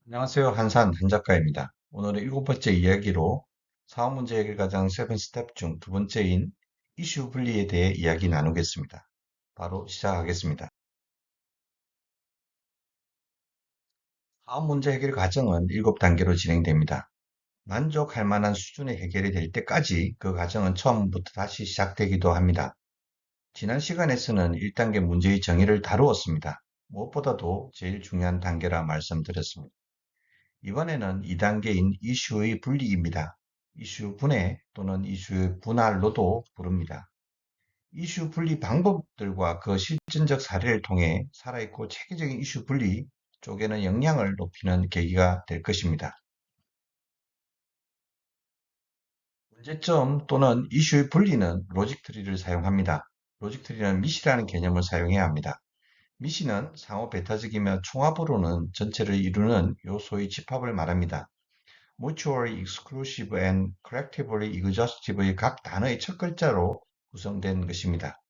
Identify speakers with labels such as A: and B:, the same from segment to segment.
A: 안녕하세요. 한산 한작가입니다. 오늘은 일곱 번째 이야기로 사업 문제 해결 과정 7 스텝 중 두 번째인 이슈 분리에 대해 이야기 나누겠습니다. 바로 시작하겠습니다. 사업 문제 해결 과정은 7단계로 진행됩니다. 만족할 만한 수준의 해결이 될 때까지 그 과정은 처음부터 다시 시작되기도 합니다. 지난 시간에서는 1단계 문제의 정의를 다루었습니다. 무엇보다도 제일 중요한 단계라 말씀드렸습니다. 이번에는 2단계인 이슈의 분리입니다. 이슈 분해 또는 이슈 분할로도 부릅니다. 이슈 분리 방법들과 그 실전적 사례를 통해 살아있고 체계적인 이슈 분리 쪽에는 역량을 높이는 계기가 될 것입니다. 문제점 또는 이슈의 분리는 로직 트리를 사용합니다. 로직 트리는 미시라는 개념을 사용해야 합니다. 미시는 상호 배타적이며 총합으로는 전체를 이루는 요소의 집합을 말합니다. mutually exclusive and collectively exhaustive의 각 단어의 첫 글자로 구성된 것입니다.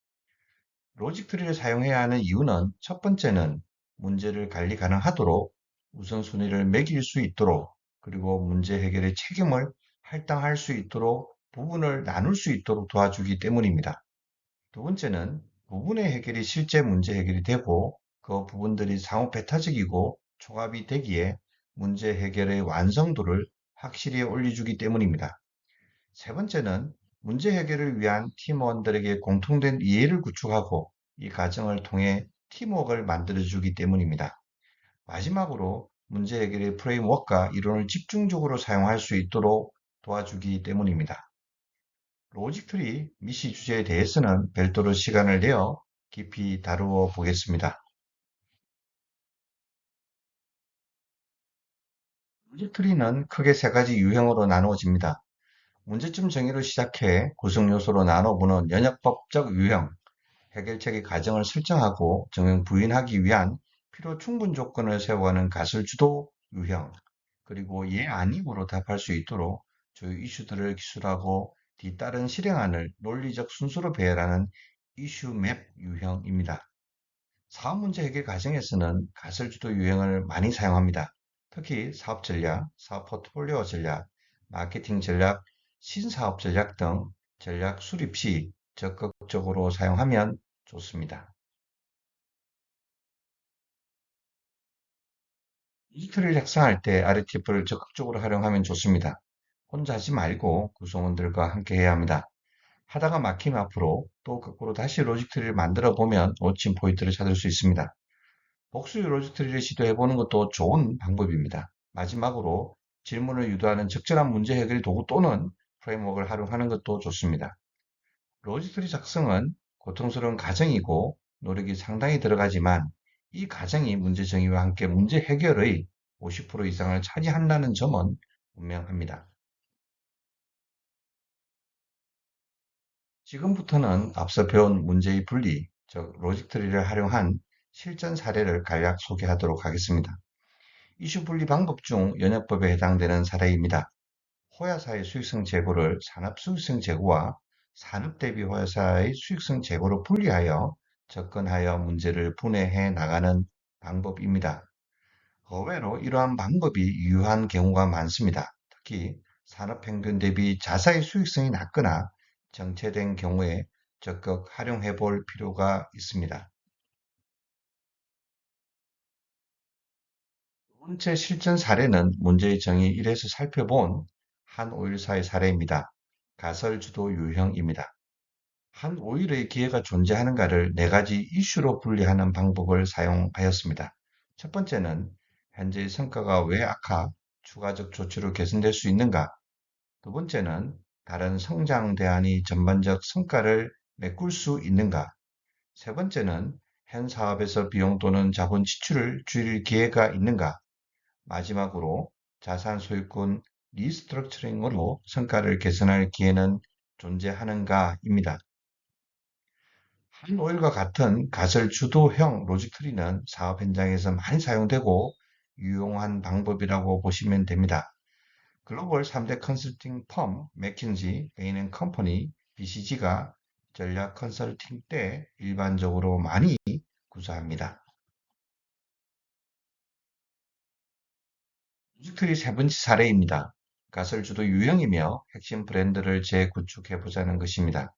A: 로직 트리를 사용해야 하는 이유는 첫 번째는 문제를 관리 가능하도록 우선순위를 매길 수 있도록 그리고 문제 해결의 책임을 할당할 수 있도록 부분을 나눌 수 있도록 도와주기 때문입니다. 두 번째는 부분의 해결이 실제 문제 해결이 되고 그 부분들이 상호 배타적이고 총합이 되기에 문제 해결의 완성도를 확실히 올려주기 때문입니다. 세 번째는 문제 해결을 위한 팀원들에게 공통된 이해를 구축하고 이 과정을 통해 팀워크를 만들어주기 때문입니다. 마지막으로 문제 해결의 프레임워크와 이론을 집중적으로 사용할 수 있도록 도와주기 때문입니다. 로직 트리 미시 주제에 대해서는 별도로 시간을 내어 깊이 다루어 보겠습니다. 로직 트리는 크게 세 가지 유형으로 나누어집니다. 문제점 정의로 시작해 구성 요소로 나눠보는 연역법적 유형, 해결책의 과정을 설정하고 정형 부인하기 위한 필요 충분 조건을 세워가는 가설주도 유형, 그리고 예, 아님으로 답할 수 있도록 주요 이슈들을 기술하고 뒤따른 실행안을 논리적 순서로 배열하는 이슈 맵 유형입니다. 사업 문제 해결 과정에서는 가설주도 유형을 많이 사용합니다. 특히 사업 전략, 사업 포트폴리오 전략, 마케팅 전략, 신사업 전략 등 전략 수립 시 적극적으로 사용하면 좋습니다. 이트를 작성할 때 RTF를 적극적으로 활용하면 좋습니다. 혼자 하지 말고 구성원들과 함께 해야 합니다. 하다가 막히면 앞으로 또 거꾸로 다시 로직트리를 만들어 보면 놓친 포인트를 찾을 수 있습니다. 복수의 로직트리를 시도해 보는 것도 좋은 방법입니다. 마지막으로 질문을 유도하는 적절한 문제 해결 도구 또는 프레임워크를 활용하는 것도 좋습니다. 로직트리 작성은 고통스러운 과정이고 노력이 상당히 들어가지만 이 과정이 문제 정의와 함께 문제 해결의 50% 이상을 차지한다는 점은 분명합니다. 지금부터는 앞서 배운 문제의 분리, 즉 로직트리를 활용한 실전 사례를 간략 소개하도록 하겠습니다. 이슈 분리 방법 중 연역법에 해당되는 사례입니다. 호야사의 수익성 재고를 산업 수익성 재고와 산업 대비 호야사의 수익성 재고로 분리하여 접근하여 문제를 분해해 나가는 방법입니다. 의외로 이러한 방법이 유효한 경우가 많습니다. 특히 산업 평균 대비 자사의 수익성이 낮거나 정체된 경우에 적극 활용해 볼 필요가 있습니다. 두 번째 실전 사례는 문제의 정의 1에서 살펴본 한 오일사의 사례입니다. 가설주도 유형입니다. 한 오일의 기회가 존재하는가를 네 가지 이슈로 분리하는 방법을 사용하였습니다. 첫 번째는 현재의 성과가 왜 악화, 추가적 조치로 개선될 수 있는가? 두 번째는 다른 성장 대안이 전반적 성과를 메꿀 수 있는가? 세 번째는 현 사업에서 비용 또는 자본 지출을 줄일 기회가 있는가? 마지막으로 자산 소유권 리스트럭처링으로 성과를 개선할 기회는 존재하는가입니다. 한오일과 같은 가설 주도형 로직 트리는 사업 현장에서 많이 사용되고 유용한 방법이라고 보시면 됩니다. 글로벌 3대 컨설팅 펌 맥킨지, 베인 컴퍼니, BCG가 전략 컨설팅 때 일반적으로 많이 구사합니다. 로직트리 세 번째 사례입니다. 가설주도 유형이며 핵심 브랜드를 재구축해보자는 것입니다.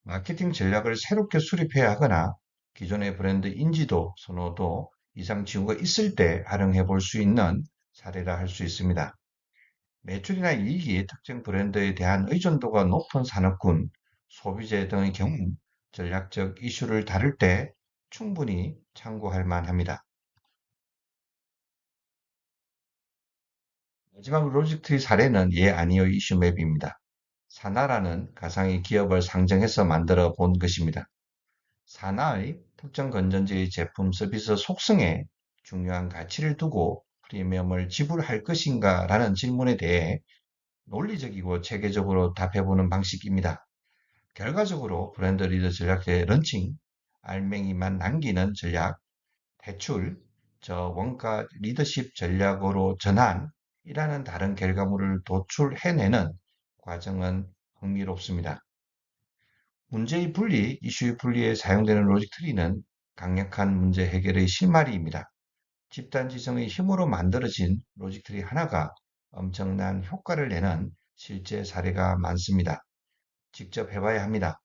A: 마케팅 전략을 새롭게 수립해야 하거나 기존의 브랜드 인지도, 선호도, 이상 징후가 있을 때 활용해 볼 수 있는 사례라 할 수 있습니다. 매출이나 이익이 특정 브랜드에 대한 의존도가 높은 산업군, 소비재 등의 경우 전략적 이슈를 다룰 때 충분히 참고할 만합니다. 마지막 로직트리 사례는 예 아니요 이슈 맵입니다. 사나라는 가상의 기업을 상정해서 만들어 본 것입니다. 사나의 특정 건전지의 제품 서비스 속성에 중요한 가치를 두고 프리미엄을 지불할 것인가 라는 질문에 대해 논리적이고 체계적으로 답해보는 방식입니다. 결과적으로 브랜드 리더 전략의 런칭, 알맹이만 남기는 전략, 대출, 원가 리더십 전략으로 전환이라는 다른 결과물을 도출해내는 과정은 흥미롭습니다. 문제의 분리, 이슈의 분리에 사용되는 로직 트리는 강력한 문제 해결의 실마리입니다. 집단 지성의 힘으로 만들어진 로직 트리 하나가 엄청난 효과를 내는 실제 사례가 많습니다. 직접 해봐야 합니다.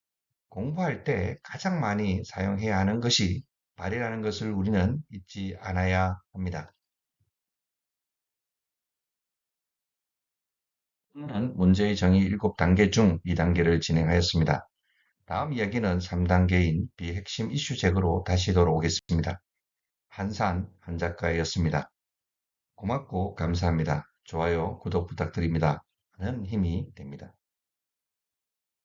A: 공부할 때 가장 많이 사용해야 하는 것이 발이라는 것을 우리는 잊지 않아야 합니다. 오늘은 문제의 정의 7단계 중 2단계를 진행하였습니다. 다음 이야기는 3단계인 비핵심 이슈 제거로 다시 돌아오겠습니다. 한산 한 작가였습니다. 고맙고 감사합니다. 좋아요, 구독 부탁드립니다. 하는 힘이 됩니다.